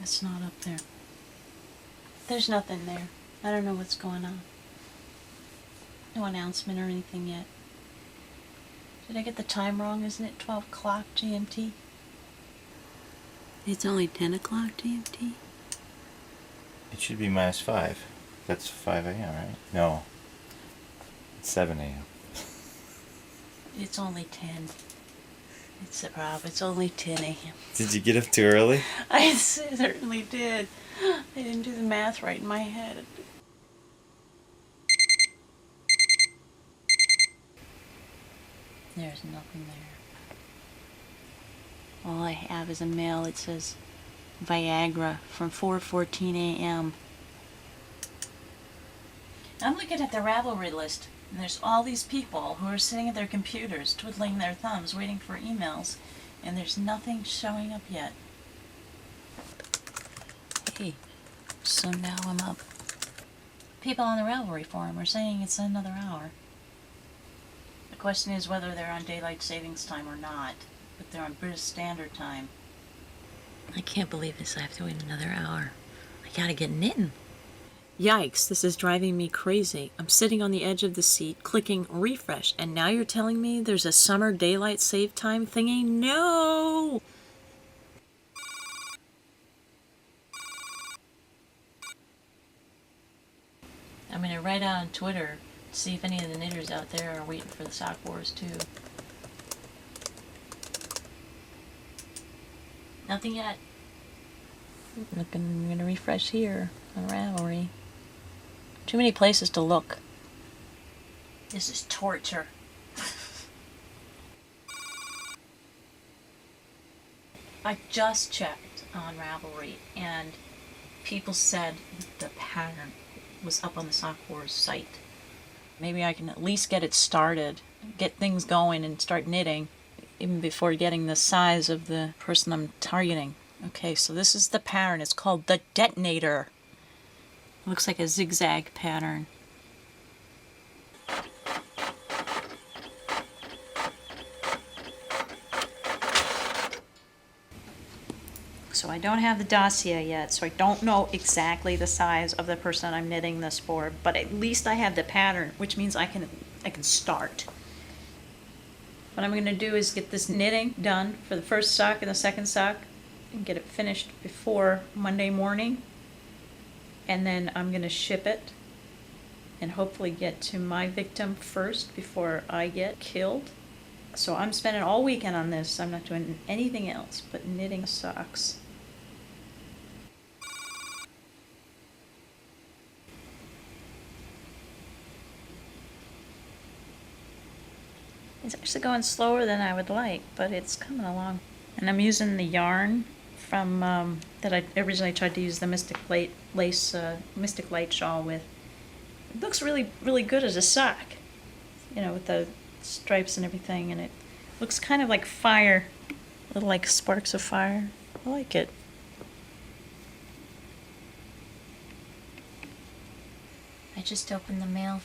It's not up there. There's nothing there. I don't know what's going on. No announcement or anything yet. Did I get the time wrong? Isn't it 12 o'clock GMT? It's only 10 o'clock GMT? It should be -5. That's 5 a.m., right? No. It's 7 a.m. It's only 10. It's a problem. It's only 10 a.m. Did you get up too early? I certainly did. I didn't do the math right in my head. There's nothing there. All I have is a mail. It says Viagra from 4:14 a.m. I'm looking at the Ravelry list, and there's all these people who are sitting at their computers twiddling their thumbs waiting for emails, and there's nothing showing up yet. Hey, so now I'm up. People on the Ravelry forum are saying it's another hour. The question is whether they're on daylight savings time or not, but they're on British Standard Time. I can't believe this. I have to wait another hour. I gotta get knitting. Yikes, this is driving me crazy. I'm sitting on the edge of the seat, clicking refresh, and now you're telling me there's a summer daylight save time thingy? No! I'm gonna write out on Twitter to see if any of the knitters out there are waiting for the sock wars too. Nothing yet. I'm gonna refresh here on Ravelry. Too many places to look. This is torture. I just checked on Ravelry and people said the pattern was up on the Sock Wars site. Maybe I can at least get it started, get things going and start knitting even before getting the size of the person I'm targeting. Okay, so this is the pattern. It's called the Detonator. It looks like a zigzag pattern. So I don't have the dossier yet, so I don't know exactly the size of the person I'm knitting this for, but at least I have the pattern, which means I can start. What I'm going to do is get this knitting done for the first sock and the second sock and get it finished before Monday morning. And then I'm going to ship it and hopefully get to my victim first before I get killed. So I'm spending all weekend on this. I'm not doing anything else but knitting socks. It's actually going slower than I would like, but it's coming along. And I'm using the yarn from that I originally tried to use the Mystic Light shawl with. It looks really, really good as a sock, you know, with the stripes and everything, and it looks kind of like fire, little like sparks of fire. I like it. I just opened the mail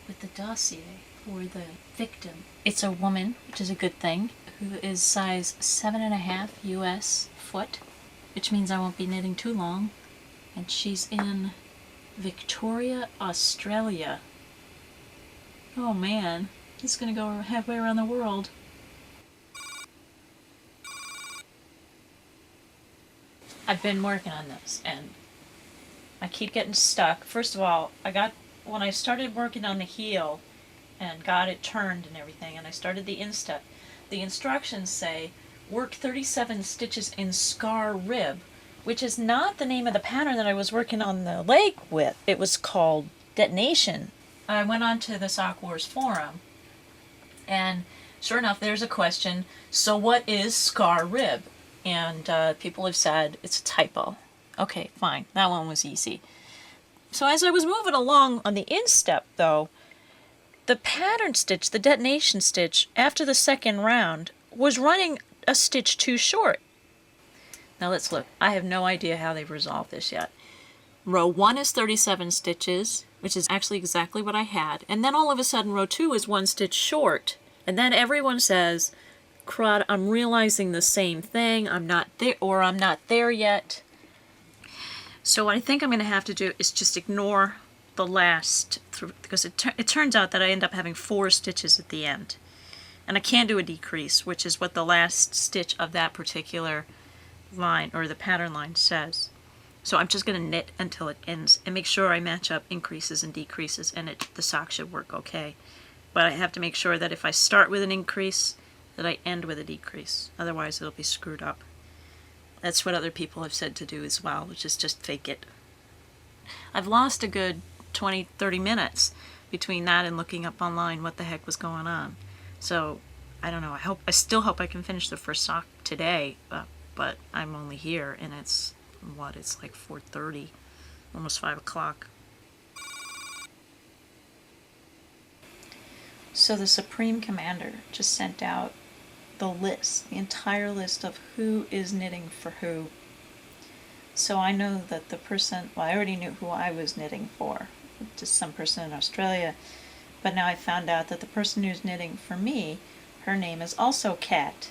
with the dossier for the victim. It's a woman, which is a good thing, who is size 7.5 US foot, which means I won't be knitting too long. And she's in Victoria, Australia. Oh man, he's gonna go halfway around the world. I've been working on this and I keep getting stuck. First of all, when I started working on the heel and got it turned and everything, and I started the instep, the instructions say work 37 stitches in scar rib, which is not the name of the pattern that I was working on the leg with. It was called Detonation. I went on to the Sock Wars forum, and sure enough, there's a question, so what is scar rib? And people have said it's a typo. Okay, fine, that one was easy. So as I was moving along on the instep, though, the pattern stitch, the detonation stitch, after the second round, was running a stitch too short. Now let's look. I have no idea how they've resolved this yet. Row 1 is 37 stitches, which is actually exactly what I had. And then all of a sudden, row 2 is 1 stitch short. And then everyone says, crud, I'm realizing the same thing. I'm not there, or I'm not there yet. So what I think I'm going to have to do is just ignore the last, because it turns out that I end up having 4 stitches at the end. And I can do a decrease, which is what the last stitch of that particular line, or the pattern line, says. So I'm just going to knit until it ends and make sure I match up increases and decreases, and the sock should work okay. But I have to make sure that if I start with an increase, that I end with a decrease. Otherwise it'll be screwed up. That's what other people have said to do as well, which is just fake it. I've lost a good 20-30 minutes between that and looking up online what the heck was going on. So I don't know. I still hope I can finish the first sock today, but I'm only here and it's like 4:30, almost 5 o'clock. So the Supreme Commander just sent out the list, the entire list of who is knitting for who. So I know that the person, well, I already knew who I was knitting for, just some person in Australia, but now I found out that the person who's knitting for me, her name is also Kat.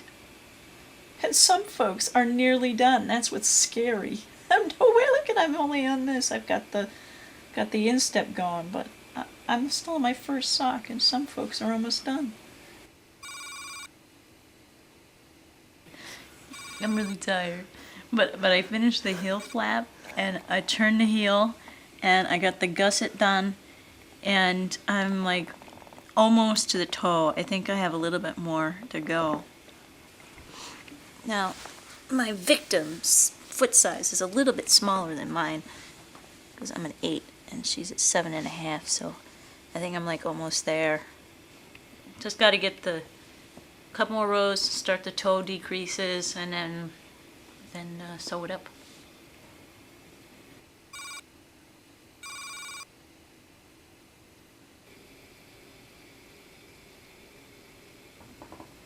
And some folks are nearly done. That's what's scary. No way, look at, I'm only on this. I've got the instep going, but I'm still on my first sock, and some folks are almost done. I'm really tired, but I finished the heel flap, and I turned the heel, and I got the gusset done, and I'm like almost to the toe. I think I have a little bit more to go. Now, my victim's foot size is a little bit smaller than mine, because I'm an 8 and she's at 7.5, so I think I'm like almost there. Just got to get the couple more rows, start the toe decreases, and then sew it up.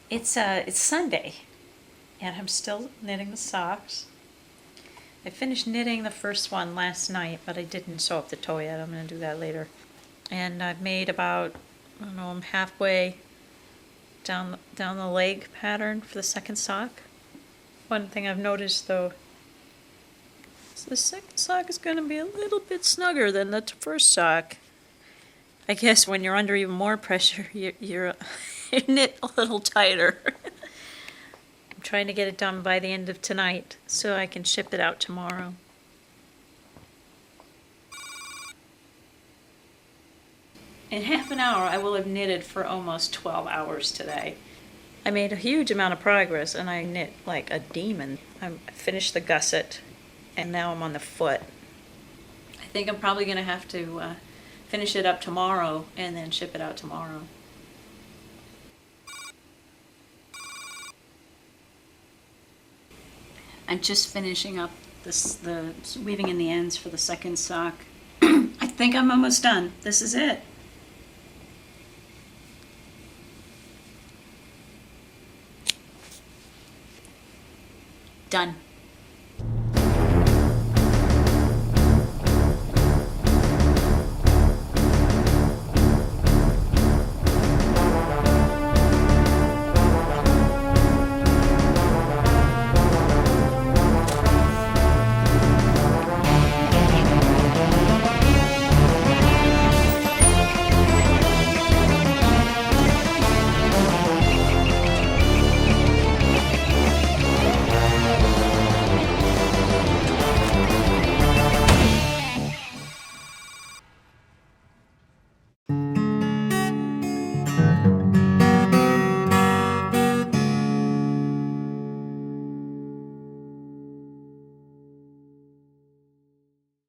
It's Sunday, and I'm still knitting the socks. I finished knitting the first one last night, but I didn't sew up the toe yet. I'm going to do that later. And I've made about, I don't know, I'm halfway down the leg pattern for the second sock. One thing I've noticed though is the second sock is going to be a little bit snugger than the first sock. I guess when you're under even more pressure, you knit a little tighter. I'm trying to get it done by the end of tonight so I can ship it out tomorrow. In half an hour, I will have knitted for almost 12 hours today. I made a huge amount of progress, and I knit like a demon. I finished the gusset, and now I'm on the foot. I think I'm probably going to have to finish it up tomorrow and then ship it out tomorrow. I'm just finishing up the weaving in the ends for the second sock. I think I'm almost done. This is it. Done.